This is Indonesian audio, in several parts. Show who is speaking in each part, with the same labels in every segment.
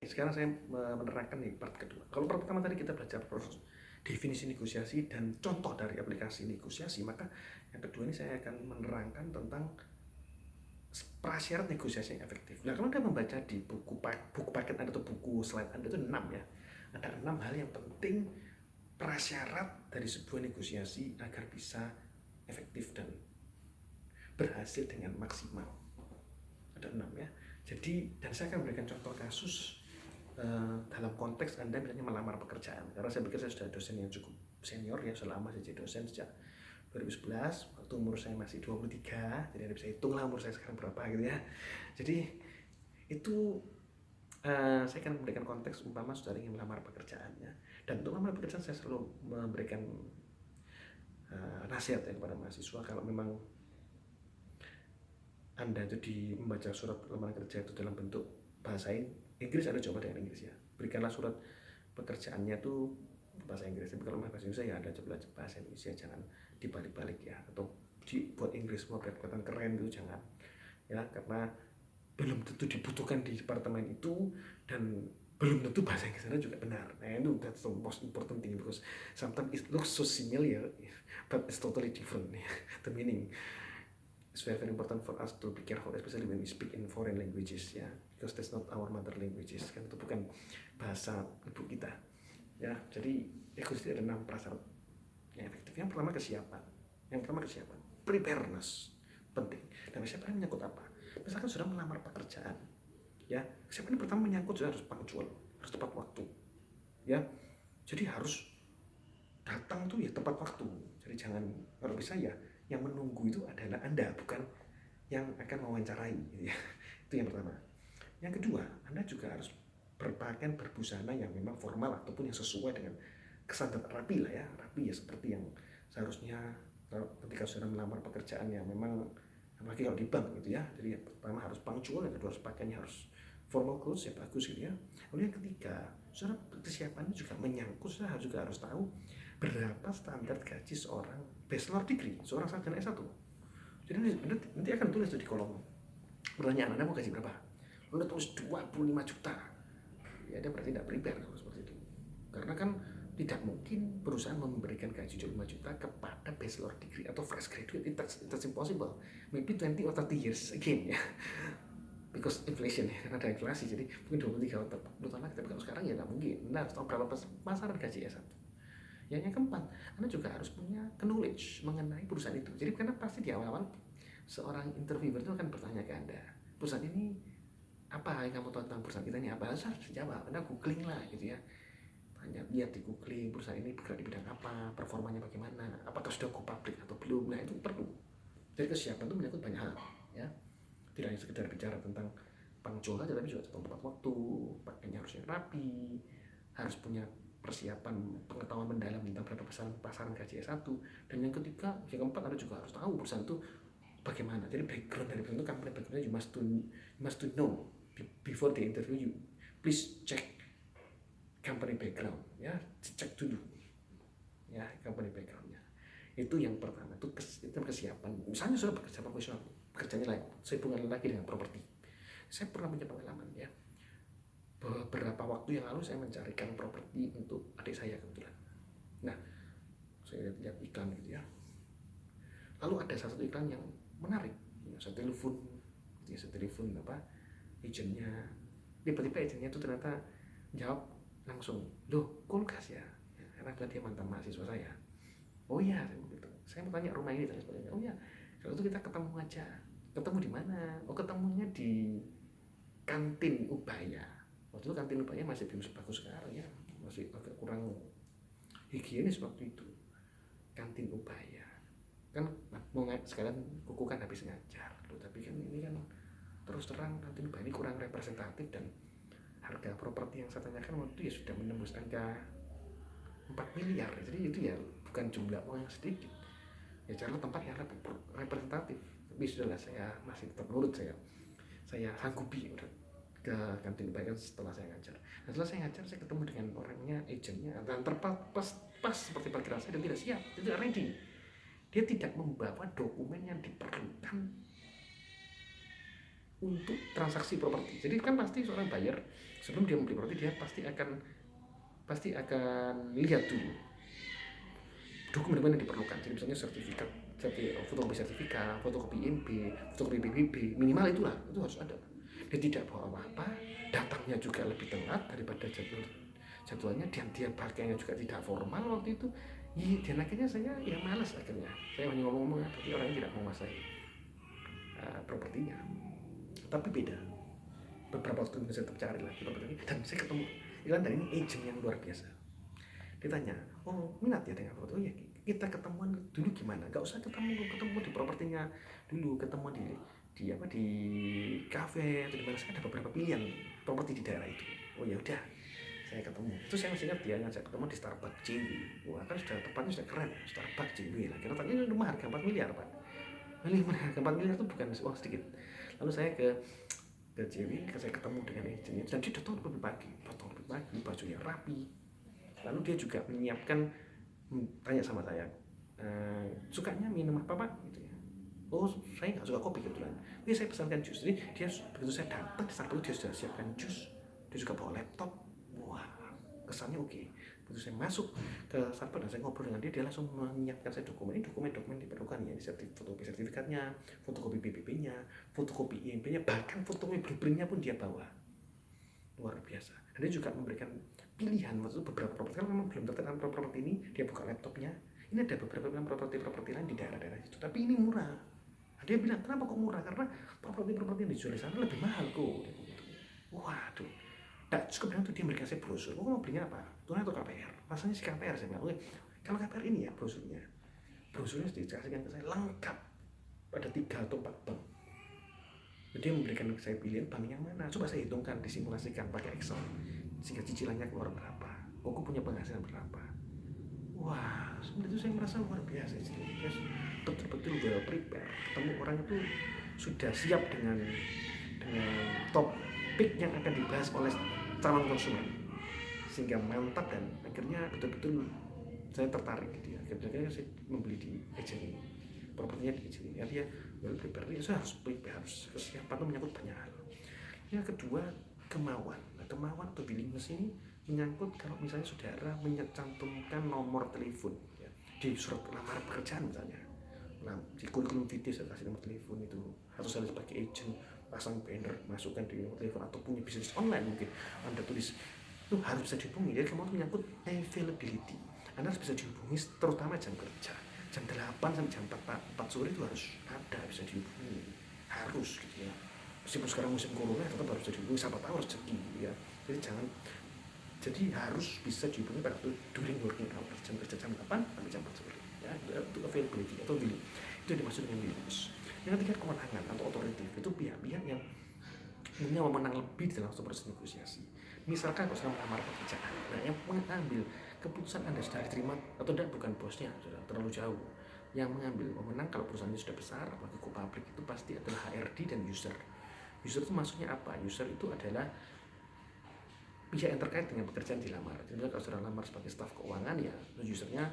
Speaker 1: Sekarang saya menerangkan nih part kedua. Kalau part pertama tadi kita belajar proses definisi negosiasi dan contoh dari aplikasi negosiasi, maka yang kedua ini saya akan menerangkan tentang prasyarat negosiasi yang efektif. Nah, kalau Anda membaca di buku paket Anda atau buku slide Anda itu 6 ya. Ada 6 hal yang penting prasyarat dari sebuah negosiasi agar bisa efektif dan berhasil dengan maksimal. Ada 6 ya. Jadi, dan saya akan memberikan contoh kasus dalam konteks Anda misalnya melamar pekerjaan, karena saya pikir saya sudah dosen yang cukup senior ya, sudah lama saya jadi dosen sejak 2011, waktu umur saya masih 23, jadi Anda bisa hitung lah umur saya sekarang berapa gitu ya. Jadi itu saya akan memberikan konteks umpama saudara ingin melamar pekerjaannya, dan untuk melamar pekerjaan saya selalu memberikan nasihat ya kepada mahasiswa, kalau memang Anda itu membaca surat lamaran kerja itu dalam bentuk bahasa Inggris, Anda coba dengan Inggris ya. Berikanlah surat pekerjaannya tuh bahasa Inggris. Tapi kalau bahasa Indonesia ya Anda coba bahasa Indonesia, jangan dibalik-balik ya. Atau dibuat Inggris semua biar kelihatan keren itu jangan. Ya, karena belum tentu dibutuhkan di departemen itu dan belum tentu bahasa Inggris Anda juga benar. Nah, itu that's the most important thing, because sometimes it looks so similar but it's totally different the meaning. It's very, very important for us to be careful, especially when we speak in foreign languages ya, because that's not our mother languages, kan itu bukan bahasa ibu kita ya. Jadi negosiasi ada 6 prasyarat yang efektif. Yang pertama kesiapan, preparedness penting. Dan kesiapan menyangkut apa? Misalkan sudah melamar pekerjaan ya, kesiapan pertama menyangkut sudah harus punctual, harus tepat waktu ya. Jadi harus datang tuh ya tepat waktu. Jadi jangan, kalau bisa ya yang menunggu itu adalah Anda, bukan yang akan mewawancarai gitu ya. Itu yang pertama. Yang kedua, Anda juga harus berpakaian berbusana yang memang formal ataupun yang sesuai dengan kesantunan, rapi lah ya, rapi ya, seperti yang seharusnya ketika sudah melamar pekerjaan yang memang, apalagi kalau di bank gitu ya. Jadi yang pertama harus punctual, yang kedua harus pakaiannya harus formal clothes ya, bagus gitu ya. Lalu yang ketiga, saudara kesiapan juga menyangkut, saudara juga harus tahu berapa standar gaji seorang bachelor degree, seorang sarjana S1. Jadi nanti akan tulis di kolom pertanyaan, Anda mau gaji berapa? Anda tulis 25 juta. Ya, Anda berarti tidak prepare kalau seperti itu. Karena kan tidak mungkin perusahaan memberikan gaji 25 juta kepada bachelor degree atau fresh graduate. It's impossible. Maybe 20 or 30 years again ya. Because inflation ya, karena ada inflasi. Jadi mungkin 23 tahun lagi. Tapi kalau sekarang ya tidak mungkin. Anda harus tahu berapa pasaran gaji S1. Yang keempat, Anda juga harus punya knowledge mengenai perusahaan itu. Jadi karena pasti di awal-awal seorang interviewer itu akan bertanya ke Anda, perusahaan ini apa yang kamu tahu tentang perusahaan kita ini, apa? Harus dijawab. Anda googling lah gitu ya. Tanya, lihat di googling perusahaan ini bergerak di bidang apa, performanya bagaimana, apakah sudah go public atau belum. Nah, itu perlu. Jadi kesiapan itu menyangkut banyak hal ya. Tidak hanya sekedar bicara tentang punctual saja, tapi juga tentang tepat waktu, pakainya harusnya rapi, harus punya persiapan pengetahuan mendalam tentang berapa pasaran gaji S1. Dan yang ketiga, yang keempat, Anda juga harus tahu perusahaan itu bagaimana. Jadi background dari perusahaan itu, company backgroundnya you must to know before the interview. You please check company background ya, cek dulu ya company backgroundnya. Itu yang pertama, itu kesiapan. Misalnya sudah bekerja profesional, pekerjaannya lain, sehubungan lagi dengan properti. Saya pernah punya pengalaman ya, beberapa waktu yang lalu saya mencarikan properti untuk adik saya kebetulan. Nah, saya lihat iklan gitu ya. Lalu ada satu iklan yang menarik. Ya, saya telepon apa agentnya. Tiba-tiba agentnya itu ternyata jawab langsung, loh kulkas ya? Karena dia mantan mahasiswa saya. Oh iya, saya mau tanya rumah ini dan sebagainya. Oh iya, kalau itu kita ketemu aja. Ketemu di mana? Oh, ketemunya di kantin Ubaya. Waktu itu kantin Ubaya masih belum sebagus sekarang ya, masih agak kurang higienis waktu itu. Kantin Ubaya kan mau sekalian kuku kan habis ngajar loh, tapi kan ini kan terus terang kantin Ubaya ini kurang representatif, dan harga properti yang saya tanyakan waktu itu ya sudah menembus angka 4 miliar. Jadi itu ya bukan jumlah uang yang sedikit ya, cara tempat yang representatif. Tapi sudahlah, saya masih tetap nurut, saya sanggupi udah ke kantin Ubaya setelah saya ngajar. Nah, setelah saya ngajar, saya ketemu dengan orangnya, agentnya, dan pas seperti perkiraan saya, dan tidak siap, tidak ready. Dia tidak membawa dokumen yang diperlukan untuk transaksi properti. Jadi kan pasti seorang buyer sebelum dia membeli properti dia pasti akan lihat dulu dokumen-dokumen yang diperlukan. Jadi misalnya sertifikat, fotokopi sertifikat, fotokopi IMB, fotokopi BBB, minimal itulah, itu harus ada. Dia tidak bawa apa-apa, datangnya juga lebih telat daripada jadwalnya, dan dia pakainya juga tidak formal waktu itu. Dan akhirnya saya ya malas, akhirnya saya hanya ngomong-ngomong, berarti orang yang tidak menguasai propertinya. Tapi beda, beberapa waktu kemudian saya tetap cari lagi properti, dan saya ketemu iklan dari ini agent yang luar biasa. Ditanya, oh minat ya dengan properti? Oh ya, kita ketemuan dulu gimana? Gak usah ketemu di propertinya dulu, ketemu di kafe atau di mana. Saya ada beberapa pilihan properti di daerah itu. Oh ya udah, saya ketemu. Itu saya masih ingat dia ngajak ketemu di Starbucks JW. Wah kan sudah tempatnya sudah keren, Starbucks JW lah. Kira ini rumah harga 4 miliar pak. Harga 4 miliar itu bukan uang sedikit. Lalu saya ke JW, saya ketemu dengan agentnya, dan dia datang lebih pagi, bajunya rapi. Lalu dia juga menyiapkan, tanya sama saya, sukanya minum apa pak? Gitu ya. Oh saya nggak suka kopi kebetulan. Jadi saya pesankan jus. Jadi dia begitu saya datang di Starbucks dia sudah siapkan jus. Dia juga bawa laptop. Wah kesannya oke. Begitu saya masuk ke Starbucks dan saya ngobrol dengan dia langsung menyiapkan saya dokumen diperlukan ya, fotokopi sertifikatnya, fotokopi BBB-nya, fotokopi IMB-nya, bahkan fotokopi blueprint-nya pun dia bawa. Luar biasa. Dan dia juga memberikan pilihan waktu beberapa properti, kalau memang belum tertarik properti ini, dia buka laptopnya, ini ada beberapa properti lain di daerah-daerah itu, tapi ini murah. Dia bilang, kenapa kok murah? Karena properti yang dijual di sana lebih mahal kok. Waduh, tak cukup dengan itu dia memberikan saya brosur. Kok mau belinya apa? Tunai atau KPR? Rasanya si KPR. Saya bilang, oke, kalau KPR ini ya brosurnya dikasihkan ke saya lengkap, ada 3 atau 4 bank. Dia memberikan saya pilihan bank yang mana. Coba saya hitungkan, disimulasikan pakai Excel, sehingga cicilannya keluar berapa, aku punya penghasilan berapa. Wah, sebenarnya itu saya merasa luar biasa. Terus betul-betul well prepare, ketemu orang itu sudah siap dengan topik yang akan dibahas oleh calon konsumen, sehingga mantap, dan akhirnya betul-betul saya tertarik gitu ya. Akhirnya saya membeli di agent ini, propertinya di agent ini. Artinya well prepare, saya harus prepare, harus kesiapan itu menyangkut banyak hal. Yang kedua, kemauan atau willingness ini menyangkut kalau misalnya saudara mencantumkan nomor telepon ya, di surat lamar pekerjaan misalnya. Nah, di kurikulum vitae saya kasih nomor telepon itu, atau saya sebagai agent pasang banner, masukkan di nomor telepon, atau punya bisnis online mungkin Anda tulis, itu harus bisa dihubungi. Jadi kemauan menyangkut availability, Anda harus bisa dihubungi terutama jam kerja, jam 8 sampai jam 4 sore itu harus ada, bisa dihubungi, harus gitu ya. Meskipun sekarang musim corona tetap harus bisa dihubungi, siapa tahu rezeki ya. Jadi harus bisa dihubungi pada waktu during working hours, jam kerja jam 8 sampai jam 4 sore ya. Itu availability atau willing, itu yang dimaksud dengan willingness. Yang ketiga, kewenangan atau otoritatif, itu pihak-pihak yang punya wewenang lebih dalam proses negosiasi. Misalkan kalau sedang melamar pekerjaan, nah yang mengambil keputusan Anda sudah diterima atau tidak bukan bosnya, sudah terlalu jauh. Yang mengambil wewenang kalau perusahaannya sudah besar, apalagi go public, itu pasti adalah HRD dan user. User itu maksudnya apa? User itu adalah pihak yang terkait dengan pekerjaan dilamar. Jadi kalau sudah lamar sebagai staf keuangan ya, usernya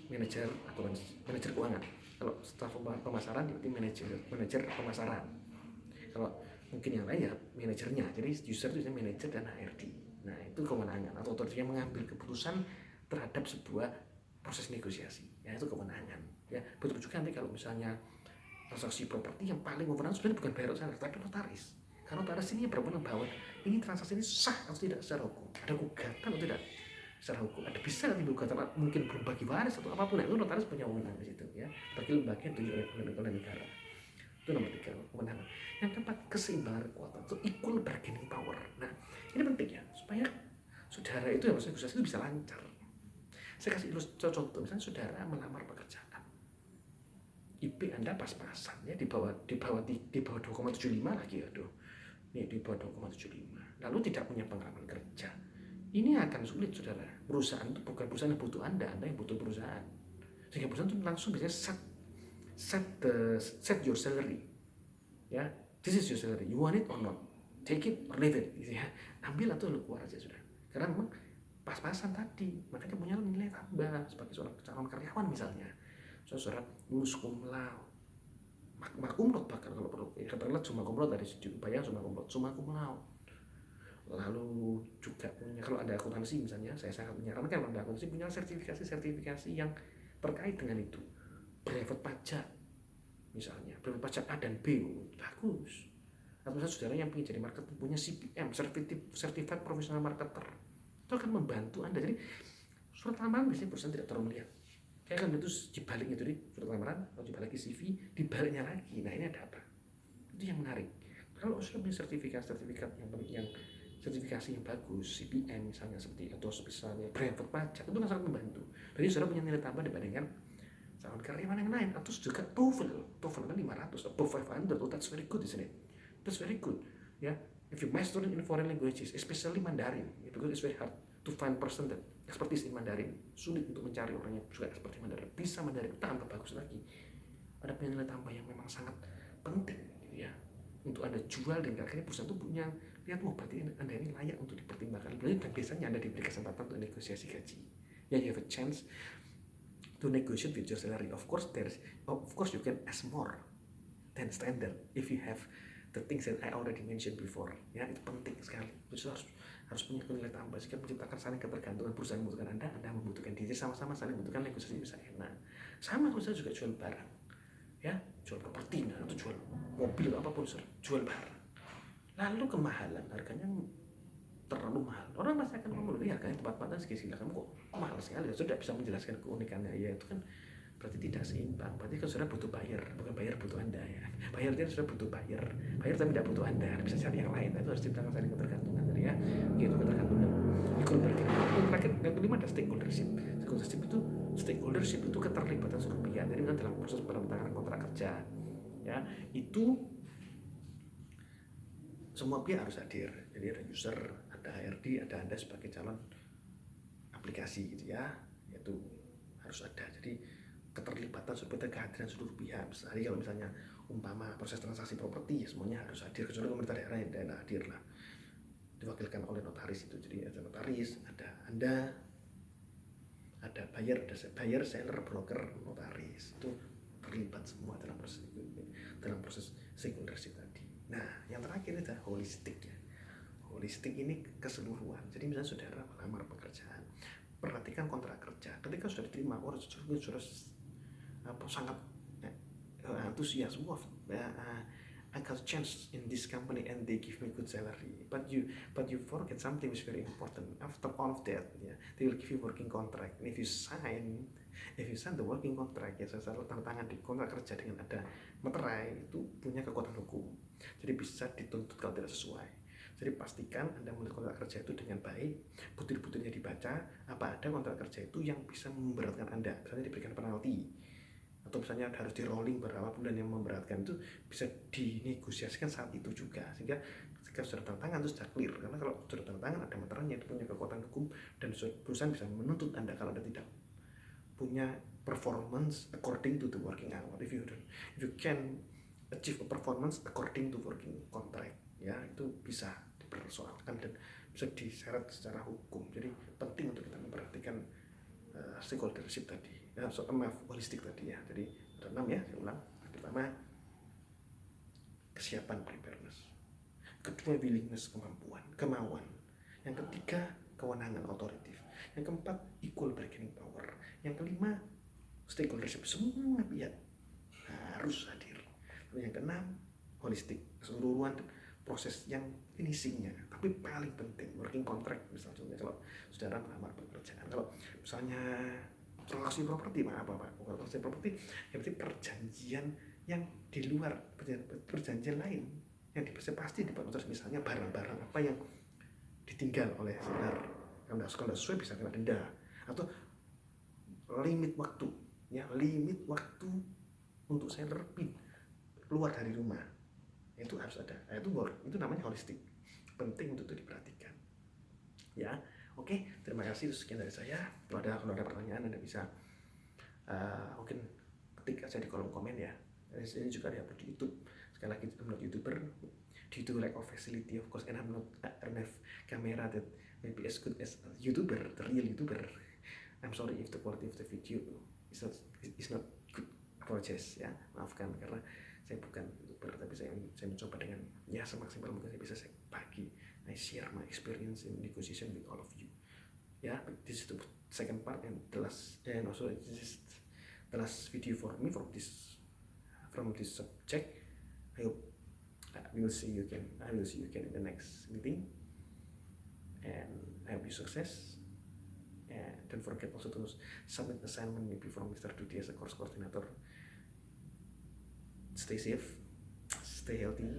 Speaker 1: manajer atau manajer keuangan. Kalau staf pemasaran berarti manajer pemasaran. Kalau mungkin yang lain ya manajernya. Jadi user itu manajer dan HRD. Nah itu kewenangan atau otoritas yang mengambil keputusan terhadap sebuah proses negosiasi. Ya itu kewenangan. Ya betul juga nanti kalau misalnya transaksi properti yang paling wewenang sebenarnya bukan buyer seller tapi notaris. Karena notaris ini berwenang bahwa ini transaksi ini sah atau tidak secara hukum, ada gugatan atau tidak secara hukum, ada bisa nanti gugatan mungkin berbagi waris atau apapun. Nah, itu notaris punya wewenang di situ ya, bagi lembaga yang ditunjuk oleh negara. Itu nomor 3, kewenangan. Yang keempat, keseimbangan kekuatan atau equal bargaining power. Nah ini penting ya, supaya saudara itu yang negosiasi itu bisa lancar. Saya kasih contoh, misalnya saudara melamar pekerjaan, IP Anda pas-pasan ya, di bawah 2,75 lagi, aduh ini di bawah 2,75, lalu tidak punya pengalaman kerja, ini akan sulit saudara. Perusahaan itu bukan perusahaan yang butuh Anda yang butuh perusahaan. Sehingga perusahaan itu langsung biasanya set your salary ya, this is your salary, you want it or not, take it or leave it gitu ya. Ambil atau lu keluar aja sudah, karena memang pas-pasan tadi, makanya punya nilai tambah sebagai seorang calon karyawan misalnya. Surat lulus cum laude Makumlot bahkan kalau perlu, ya katakanlah summa cum laude, dari bayang summa cum laude, summa cum laude. Lalu juga punya, kalau ada akuntansi misalnya, saya sangat menyarankan kalau ada akuntansi punya sertifikasi yang terkait dengan itu. Brevet pajak misalnya, brevet pajak A dan B, bagus. Atau misalnya saudara yang ingin jadi marketer punya CPM, Certified Professional Marketer, itu akan membantu Anda. Jadi surat lamaran biasanya perusahaan tidak terlalu melihat, kayak kan itu dibalik itu, di surat lamaran atau dibalik CV, dibaliknya lagi. Nah ini ada apa? Itu yang menarik. Kalau sudah punya sertifikat yang sertifikasi yang bagus, CPM misalnya seperti, atau misalnya brevet pajak, itu sangat membantu. Jadi sudah punya nilai tambah dibandingkan calon karyawan yang lain. Atau juga TOEFL kan 500, above 500, oh that's very good, isn't it? That's very good. Yeah, if you master in foreign languages, especially Mandarin, because it's very hard to find person that expertise in Mandarin. Sulit untuk mencari orang yang juga seperti Mandarin, bisa Mandarin, tambah bagus lagi. Ada nilai tambah yang memang sangat penting, gitu ya, untuk Anda jual, dan akhirnya perusahaan itu punya lihat, berarti Anda ini layak untuk dipertimbangkan. Dan biasanya Anda diberi kesempatan untuk negosiasi gaji. Ya, you have a chance to negotiate with your salary. Of course you can ask more than standard if you have the things that I already mentioned before. Ya, itu penting sekali. Itu harus punya nilai tambah sehingga menciptakan saling ketergantungan. Perusahaan membutuhkan Anda membutuhkan diri, sama-sama saling membutuhkan, negosiasi bisa enak. Sama kalau saya juga jual barang, ya, jual properti atau jual mobil apapun, jual barang. Lalu kemahalan, harganya terlalu mahal, orang pasti akan ngomong, ya harganya tempat-tempatnya segini-segini, kamu kok mahal sekali. Sudah bisa menjelaskan keunikannya, ya itu kan berarti tidak seimbang. Berarti kan sudah butuh buyer, bukan buyer butuh Anda, ya. Buyer dia sudah butuh buyer tapi tidak butuh Anda, bisa cari yang lain. Itu harus diciptakan saling ketergantungan tadi, ya. Gitu, ketergantungan. Equal bargaining. Terakhir, yang kelima ada stakeholdership. Stakeholdership itu keterlibatan seluruh pihak. Jadi dalam proses penandatanganan kontrak kerja, ya, itu semua pihak harus hadir. Jadi ada user, ada HRD, ada Anda sebagai calon aplikasi, gitu ya, itu harus ada. Jadi keterlibatan seperti kehadiran seluruh pihak. Misalnya kalau misalnya umpama proses transaksi properti, ya semuanya harus hadir, kecuali pemerintah daerah yang tidak hadir lah, diwakilkan oleh notaris itu. Jadi ada notaris, ada Anda, ada buyer, seller, broker, notaris, itu terlibat semua dalam proses stakeholdership tadi. Nah, yang terakhir adalah holistik, ya. Holistik ini keseluruhan. Jadi misalnya saudara melamar pekerjaan, perhatikan kontrak kerja. Ketika sudah diterima, sudah sangat antusias. I got a chance in this company and they give me good salary. But you forget something is very important. After all of that, yeah, they will give you working contract. And if you sign the working contract, ya, saya tanda tangan di kontrak kerja dengan ada materai, itu punya kekuatan hukum. Jadi bisa dituntut kalau tidak sesuai. Jadi pastikan Anda melihat kontrak kerja itu dengan baik, butir-butirnya dibaca, apa ada kontrak kerja itu yang bisa memberatkan Anda, misalnya diberikan penalti, atau misalnya harus di rolling berapa bulan yang memberatkan, itu bisa dinegosiasikan saat itu juga, sehingga ketika sudah tanda tangan itu sudah clear. Karena kalau sudah tanda tangan ada meterannya, itu punya kekuatan hukum, dan perusahaan bisa menuntut Anda kalau Anda tidak punya performance according to the working hour. If you can achieve a performance according to working contract, ya, itu bisa dipersoalkan dan bisa diseret secara hukum. Jadi penting untuk kita memperhatikan stakeholdership tadi, holistik tadi, ya. Jadi ada 6, ya, saya ulang. Pertama, kesiapan, preparedness. Kedua, willingness, kemauan. Yang ketiga, kewenangan, authoritative. Yang keempat, equal bargaining power. Yang kelima, stakeholdership, semua pihak harus hadir. Lalu yang keenam, holistik, keseluruhan proses yang finishingnya. Tapi paling penting, working contract. Misalnya kalau saudara melamar pekerjaan, kalau misalnya transaksi properti, bukan transaksi properti, ya berarti perjanjian yang di luar, perjanjian lain yang pasti dibuat. Misalnya barang-barang apa yang ditinggal oleh seller, kalau tidak sesuai bisa kena denda, atau limit waktu, ya, limit waktu untuk seller keluar dari rumah, itu harus ada. Itu namanya holistik, penting untuk itu diperhatikan, ya. Oke, terima kasih. Sekian dari saya. Kalau ada pertanyaan, Anda bisa mungkin ketik aja di kolom komen, ya. Ini juga di YouTube. Sekali lagi, I'm not YouTuber. Due to lack of facility, of course, and I'm not enough camera that maybe as good as a YouTuber, the real YouTuber. I'm sorry if the quality of the video is not good. Apologize, ya, maafkan karena Saya bukan youtuber, tapi saya mencoba dengan ya semaksimal mungkin saya bisa bagi. I share my experience in negotiation with all of you. Yeah, this is the second part and the last, and also this is the last video for me from this subject. I hope I will see you again in the next meeting, and I hope you success. And don't forget also to submit assignment maybe from Mr. Dudi as a course coordinator. Stay safe, stay healthy.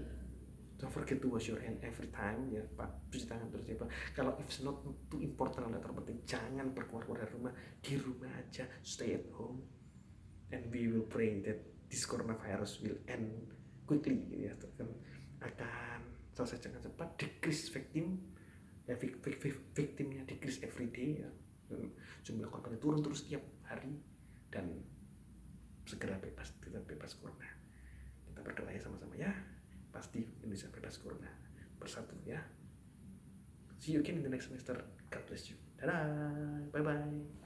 Speaker 1: Don't forget to wash your hand every time ya Pak, cuci tangan terus ya Pak. Kalau it's not too important atau terpenting, jangan berkeluar dari rumah, di rumah aja, stay at home, and we will pray that this coronavirus will end quickly ya, akan selesai dengan cepat, decrease victimnya decrease every day ya, jumlah korbannya turun terus setiap hari, dan segera kita bebas corona. Kita berdoa ya sama-sama ya, pasti Indonesia bebas corona bersatu ya. See you again in the next semester. God bless you. Dadah, bye bye.